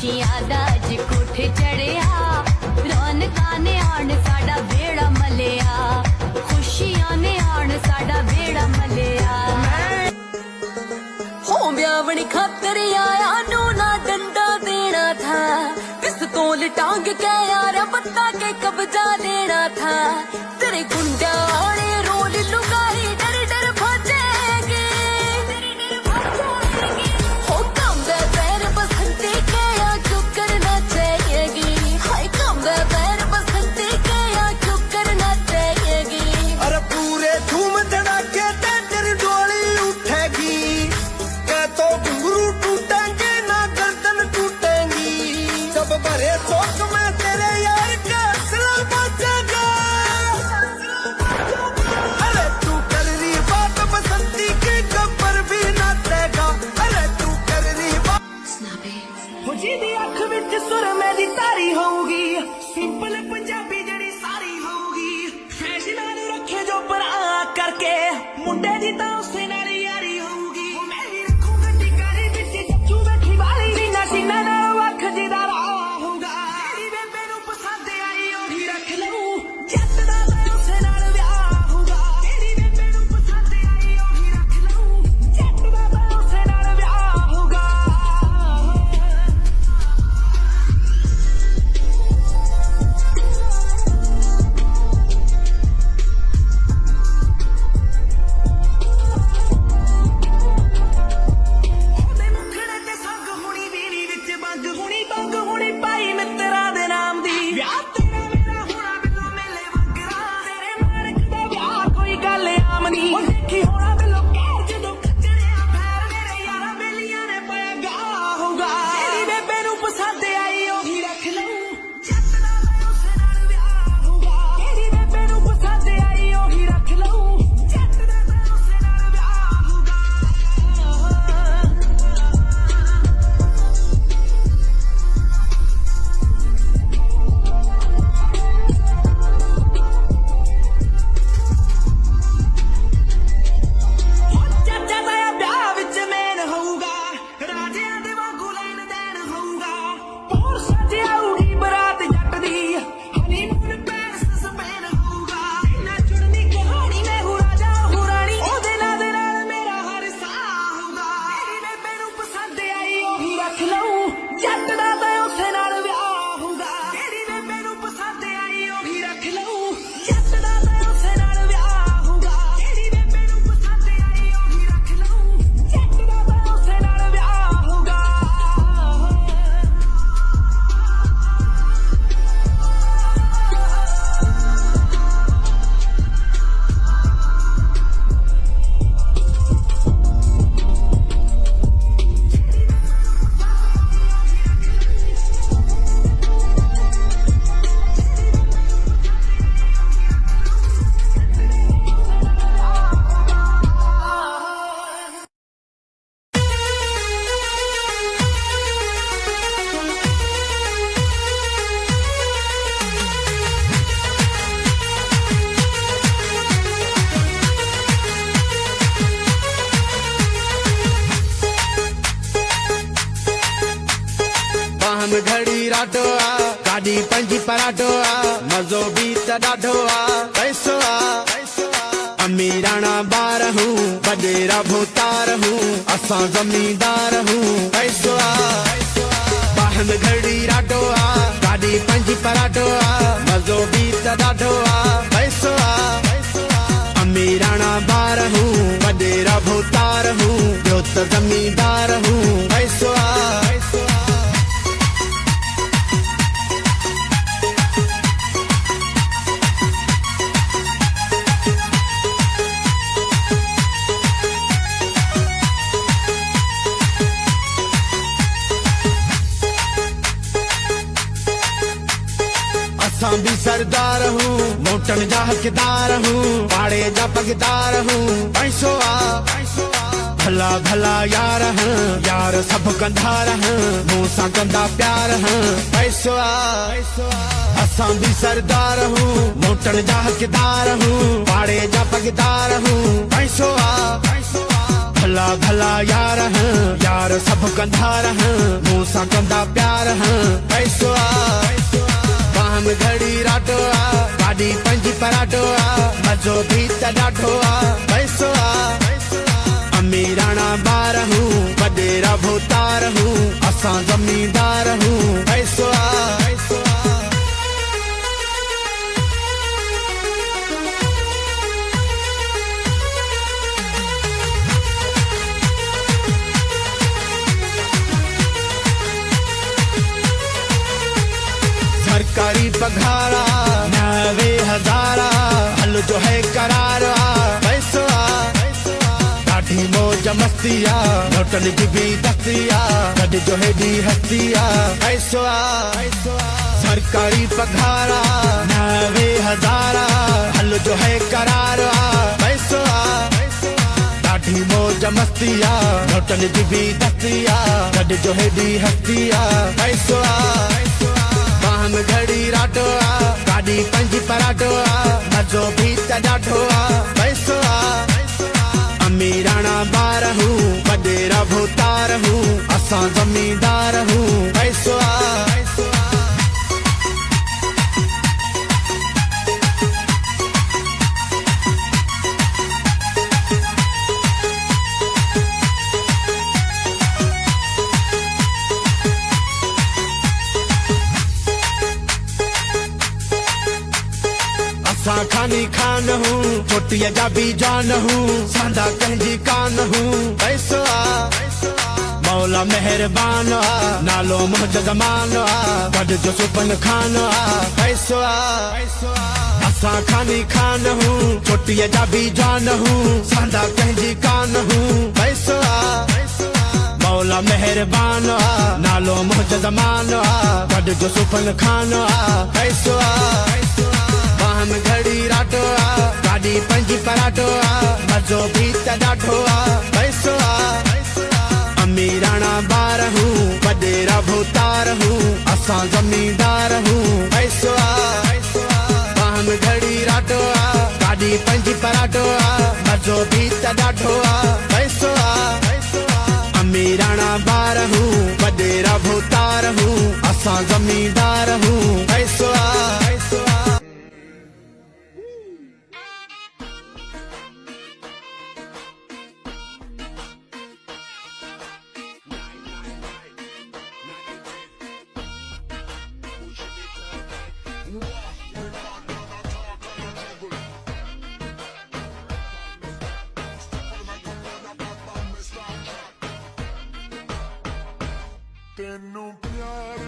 खुशियां दा अज कोठे चढ़िया रौनकां ने आण साडा बेड़ा मलिया खुशियां ने आण साडा बेड़ा मलिया हो ब्यावणी खातर आया नू ना डंडा देना था पिस्तौल टांग के यार बत्ता के कब्जा लेना था तेरे गुंडा आने रोल लुगाई डर डर भाजेगी हो कम पैर बसंती के या क्यों करना चाहिएगी हाय कम पैर बसंती के या क्यों करना चाहिएगी अरे पूरे धूम धड़ाके तेरी डोली उठेगी क्या तो घुंघरू टूटेंगे ना गर्दन टूटेंगी जब भरे चौक में तेरे यार का असला बचेगा अरे तू कर रही बात बसंती के गब्बर भी ना देगा अरे तू कर रही बात हो जी अख विच सुर मेरी तारी होगी सिंपल पंजाबी जड़ी सारी होगी फैशन रखे जो परा करके मुंडे दी तां उसे नाल यारी होगी मैं भी रखूंगा टिकारी विच जच्चू बैठी वाली सीना सीना नाल वख जिदा राह होगा तेरी बेबे नू पसंद आई ओही रख लूं जट दा मैं उसे नाल विआह होगा तेरी बेबे नू पसंद आई ओही रख लूं जट दा मैं उसे नाल विआह होगा ਉਹਦੇ ਮੁਖੜੇ ਤੇ ਸੰਗ ਹੁਣੀ ਵੀਰੀ ਵਿੱਚ ਬੰਗ ਹੁਣੀ ਪਾਈ ਮਿੱਤਰਾਂ ਦੇ ਨਾਮ ਦੀ ਵਿਆਹ ਤੇਰਾ ਮੇਰਾ ਹੋਣਾ ਬਿੱਲੋ ਮੇਲੇ ਵੰਗਰਾ ਤੇਰੇ ਮਾਰਕ ਦਾ ਵਿਆਹ ਕੋਈ ਗੱਲ ਆਮ ਨਹੀਂ ਉਹ ਦੇਖੀ ਹੋਣਾ ਬਿੱਲੋ ਕਹਿਰ ਜਦੋਂ ਕੱਜੜਿਆ ਫੈਰ ਮੇਰੇ ਯਾਰਾਂ ਬੇਲੀਆਂ ਨੇ ਪਾਇਆ ਗਾ ਹੋਊਗਾ ਤੇਰੀ ਬੇਬੇ ਨੂੰ ਪਸੰਦ ਆਈ ਉਹੀ ਰੱਖ ਲਊ ਜੱਟ ਦਾ ਮੈਂ ਉਸੇ ਨਾਲ ਵਿਆਹ ਹੋਊਗਾ ਤੇਰੀ ਬੇਬੇ ਨੂੰ ਪਸੰਦ ਆਈ ਉਹੀ ਰੱਖ ਲਊ ਜੱਟ ਦਾ ਮੈਂ ਉਸੇ ਨਾਲ ਵਿਆਹ ਹੋਊਗਾ ਚਾਚਾ ਤਾਇਆ ਵਿਆਹ ਵਿੱਚ ਮੇਨ ਹੋਊਗਾ ਰਾਜਿਆਂ ਦੇ ਵਾਂਗੂ ਲੈਣ ਦੇਣ ਹੋਊਗਾ ਹੋਰ ਸਜਾਊਗੀ ਬਰਾਤ ਜੱਟ ਦੀ ਹਨੀਮੂਨ ਪੈਰਿਸ ਸਪੇਨ ਹੋਊਗਾ ਨਾ ਜੁੜਨੀ ਕਹਾਣੀ ਮੈਂ ਹੂੰ ਰਾਜਾ ਹੂੰ ਰਾਣੀ ਉਹਦੇ ਨਾਲ ਮੇਰਾ ਹਰ ਸਾਹ ਹੋਊਗਾ ਤੇਰੀ ਬੇਬੇ ਨੂੰ ਪਸੰਦ ਆਈ ਉਹੀ ਰੱਖ ਲਊ ਜੱਟ ਦਾ ਤਾਂ ਉਸੇ ਨਾਲ ਵਿਆਹ ਹੋਊਗਾ ਤੇਰੀ ਬੇਬੇ ਨੂੰ ਪਸੰਦ ਆਈ ਉਹੀ ਰੱਖ ਲਊ ਜੱਟ ਦਾ ਤਾਂ ਉਸੇ ਨਾਲ ਵਿਆਹ ਹੋਊਗਾ ਤੇਰੀ ਬੇਬੇ ਨੂੰ ਪਸੰਦ ਆਈ ਉਹੀ ਰੱਖ ਲਊ ਜੱਟ ਦਾ ਤਾਂ ਉਸੇ ਨਾਲ ਵਿਆਹ ਹੋਊਗਾ वाहन घड़ी राडो आ गाड़ी पंजी पराडो आ मज़ो भी त ॾाढो आ पैसो आ अमीराना बार हूँ वॾेरा भोतार हूँ असां ज़मींदार हूँ पैसो आ वाहन घड़ी राडो आ गाड़ी पंजी पराडो आ मज़ो भी त ॾाढो आ पैसो आ अमीराना बार हूँ वॾेरा भोतार हूँ ॿियो त ज़मींदार हूँ पैसो आ असां भी सरदार हूँ मोटन जा हकदार हूँ पाड़े जा पगदार हूँ पैसो आ भला भला यार हैं यार सब कंधार हैं मूं सां कंदा प्यार हैं पैसो आ असां भी सरदार हूँ मोटन जा हकदार हूँ पाड़े जा पगदार हूँ पैसो आ भला भला यार हैं यार यार सब कंधार हैं मुंह सा कंधा प्यार हैं पैसो बाह में घड़ी राटो गाड़ी पंजी पराटो मजो भी त ॾाढो पैसो अमीराना बार हूँ वडेरा भूतार हूँ असां जमींदार हूँ पैसो सरकारी पघारा 90,000 हल जो है करारा पैसो ॾाढी मौज मस्तिया नोटन की भी दस्तिया गॾ जो है दी हस्तिया पैसो सरकारी पघारा 90,000 हल जो है करारा पैसो ॾाढी मौज मस्तिया नोटन की भी दस्तिया गॾ जो है दी हस्तिया पैसो में घड़ी राटो गाड़ी पंजी पराटो मजो भी त ॾाढो पैसो अमीराना बार हूँ वडेरा भूतार हूँ असां जमींदार हूँ पैसो खानी खान हूँ छोटिया जा भी जान हूँ सांदा कंजी कान हूँ पैसो मौला मेहरबान नालो मोहज जमान गॾ जो सुपन खान पैसो असां खानी खान हूँ छोटिया जा भी जान हूँ सांदा कंजी कान हूँ पैसो मौला मेहरबान नालो मोहज जमान गॾ जो सुपन खान पैसो हम घड़ी राटो गाड़ी पंजी पराटो मजो भी त ॾाढो पैसो अमीराना बार हूँ वडेरा भूतार हूँ असां जमींदार हूँ पैसो हम घड़ी राटो गाड़ी पंजी पराटो मजो भी त ॾाढो पैसो अमीराना बार हूँ वडेरा भूतार हूँ असां जमींदार हूँ पैसो ਤੈਨੂੰ ਪਿਆਰ